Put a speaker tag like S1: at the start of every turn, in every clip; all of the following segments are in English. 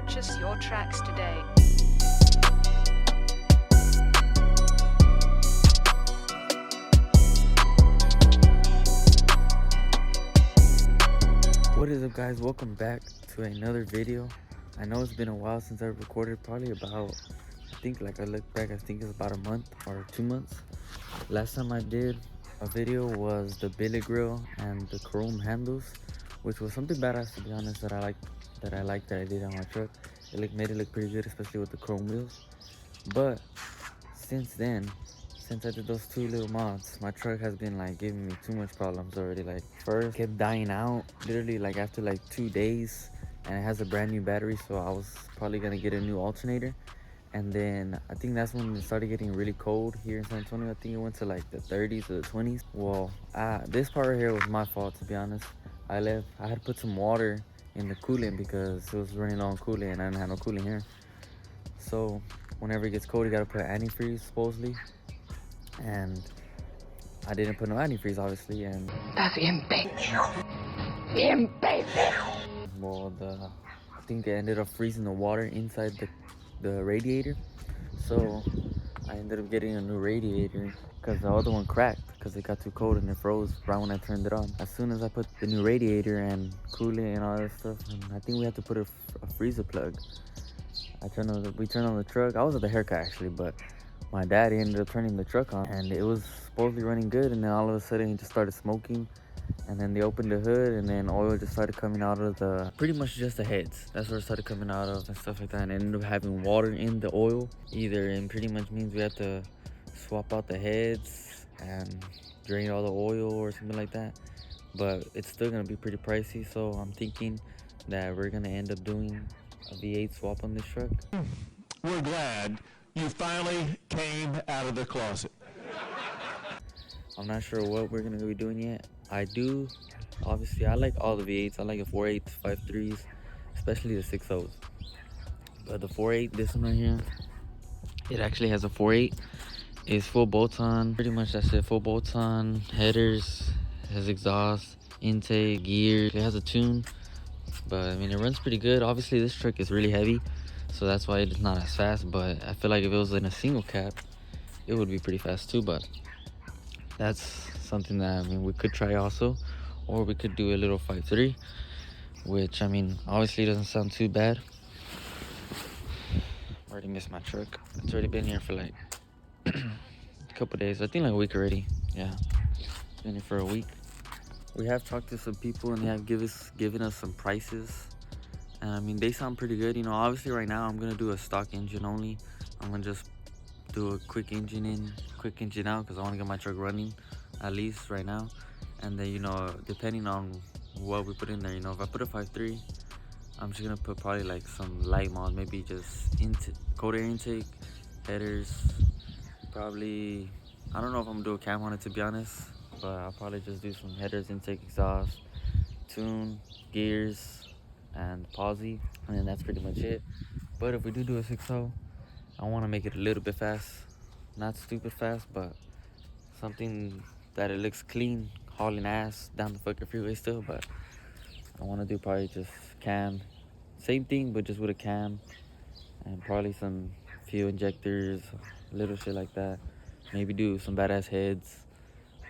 S1: Purchase your tracks today.
S2: What is up, guys? Welcome back to another video. I know it's been a while since I recorded, probably about, I think I look back, I think it's about a month or 2 months. Last time I did a video was the billet grill and the chrome handles, which was something badass, to be honest, that I did on my truck. Made it look pretty good, especially with the chrome wheels. But since then, since I did those two little mods, my truck has been giving me too much problems already. First kept dying out literally after 2 days, and it has a brand new battery, so I was probably gonna get a new alternator. And then I think that's when it started getting really cold here in San Antonio. I think it went to the 30s or the 20s. Well, this part right here was my fault, to be honest. I had to put some water in the coolant because it was running low on coolant and I didn't have no coolant here. So whenever it gets cold, you gotta put antifreeze supposedly, and I didn't put no antifreeze, obviously, and
S3: Estás bien pendejo. Bien pendejo.
S2: well, I think they ended up freezing the water inside the radiator, so I ended up getting a new radiator because the other one cracked because it got too cold and it froze right when I turned it on. As soon as I put the new radiator and coolant and all that stuff, and I think we had to put a freezer plug. We turned on the truck. I was at the haircut actually, but my daddy ended up turning the truck on, and it was supposedly running good, and then all of a sudden it just started smoking. And then they opened the hood, and then oil just started coming out of pretty much just the heads. That's where it started coming out of and stuff like that. And it ended up having water in the oil either, and pretty much means we have to swap out the heads and drain all the oil or something like that. But it's still gonna be pretty pricey, so I'm thinking that we're gonna end up doing a V8 swap on this truck.
S4: We're glad you finally came out of the closet.
S2: I'm not sure what we're gonna be doing yet. Obviously, I like all the V8s. I like the 4.8s, 5.3s, especially the 6.0s. But the 4.8, this one right here, it actually has a 4.8. It's full bolt-on. Pretty much that's it. Full bolt-on, headers, has exhaust, intake, gear. It has a tune, but I mean, it runs pretty good. Obviously, this truck is really heavy, so that's why it's not as fast. But I feel like if it was in a single cab, it would be pretty fast too. But that's something that we could try also, or we could do a little 5.3, which obviously doesn't sound too bad. Already missed my truck. It's already been here for a couple days. I think a week already. Yeah, been here for a week. We have talked to some people, and they have given us some prices, and they sound pretty good. Obviously right now I'm gonna do a stock engine only. I'm gonna just do a quick engine in, quick engine out, because I want to get my truck running at least right now. And then depending on what we put in there, if I put a 5.3, I'm just gonna put probably some light mod, maybe just cold air intake, headers, probably. I don't know if I'm gonna do a cam on it, to be honest, but I'll probably just do some headers, intake, exhaust, tune, gears, and posi, and then that's pretty much it. But if we do a 6.0, I want to make it a little bit fast, not stupid fast, but something that it looks clean, hauling ass down the fucking freeway still. But I want to do probably just cam, same thing, but just with a cam, and probably some fuel injectors, little shit like that. Maybe do some badass heads.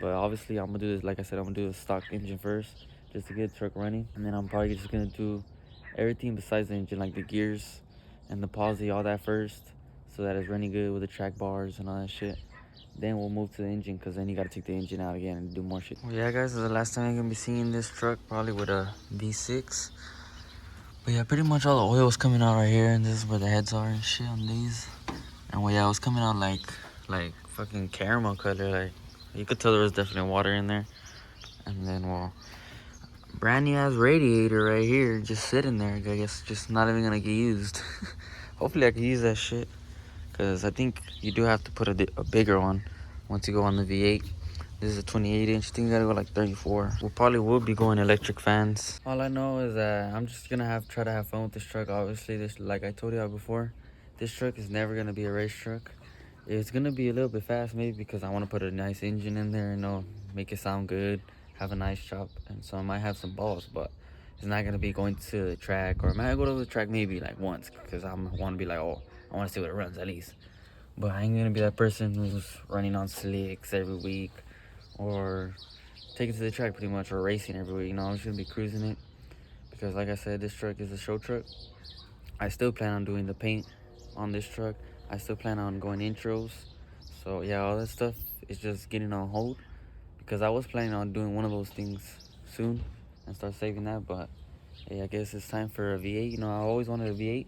S2: But obviously I'm gonna do this, like I said, I'm gonna do a stock engine first, just to get the truck running, and then I'm probably just gonna do everything besides the engine, like the gears and the posi, all that first, so that it's running good with the track bars and all that shit. Then we'll move to the engine, because then you gotta take the engine out again and do more shit. Well, yeah, guys, this is the last time you're gonna be seeing this truck, probably with a V6. But yeah, pretty much all the oil was coming out right here, and this is where the heads are and shit on these. And well, yeah, it was coming out like fucking caramel color. You could tell there was definitely water in there. And then, well, brand new ass radiator right here, just sitting there. I guess just not even gonna get used. Hopefully I can use that shit, because I think you do have to put a bigger one once you go on the V8. This is a 28-inch. I think you gotta go 34. We probably will be going electric fans. All I know is that I'm just gonna try to have fun with this truck. Obviously, like I told y'all before, this truck is never gonna be a race truck. It's gonna be a little bit fast, maybe because I want to put a nice engine in there, make it sound good, have a nice chop, and so I might have some balls. But It's not gonna be going to the track, or I might go to the track maybe like once, because I want to be like, oh, I want to see what it runs at least. But I ain't gonna be that person who's running on slicks every week, or taking to the track pretty much, or racing every week. You know, I'm just gonna be cruising it, because like I said, this truck is a show truck. I still plan on doing the paint on this truck. I still plan on going intros. So yeah, all that stuff is just getting on hold, because I was planning on doing one of those things soon and start saving that. But hey, I guess it's time for a V8. You know, I always wanted a V8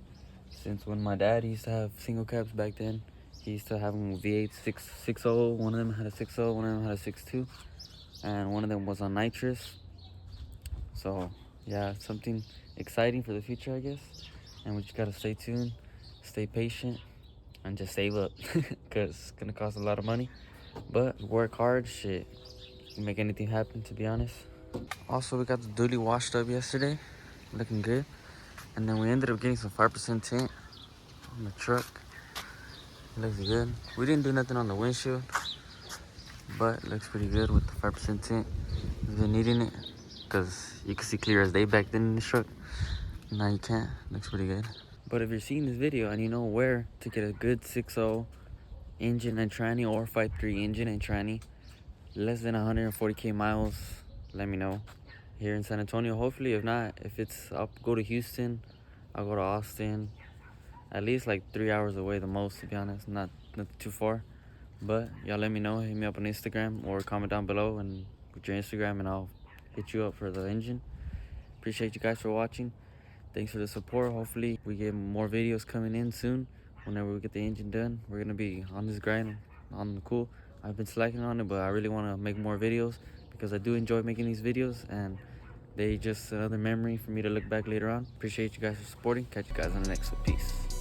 S2: since when my dad used to have single cabs back then. He used to have them V8 6.0. One of them had a 6.0, one of them had a 6.2, and one of them was on nitrous. So yeah, something exciting for the future, I guess. And we just gotta stay tuned, stay patient, and just save up, because it's gonna cost a lot of money. But work hard, shit, you can make anything happen, to be honest. Also, we got the dually washed up yesterday, looking good. And then we ended up getting some 5% tint on the truck. It looks good. We didn't do nothing on the windshield, but it looks pretty good with the 5% tint. We've been needing it, because you can see clear as day back then in the truck. Now you can't. Looks pretty good. But if you're seeing this video and you know where to get a good 6.0 engine and tranny, or 5.3 engine and tranny, less than 140k miles, let me know. Here in San Antonio, hopefully. If not, if it's, I'll go to Houston, I'll go to Austin. At least like 3 hours away the most, to be honest. Not too far. But y'all let me know. Hit me up on Instagram, or comment down below and with your Instagram, and I'll hit you up for the engine. Appreciate you guys for watching. Thanks for the support. Hopefully we get more videos coming in soon. Whenever we get the engine done, we're gonna be on this grind, on the cool. I've been slacking on it, but I really want to make more videos, because I do enjoy making these videos, and they just another memory for me to look back later on. Appreciate you guys for supporting. Catch you guys on the next one. Peace.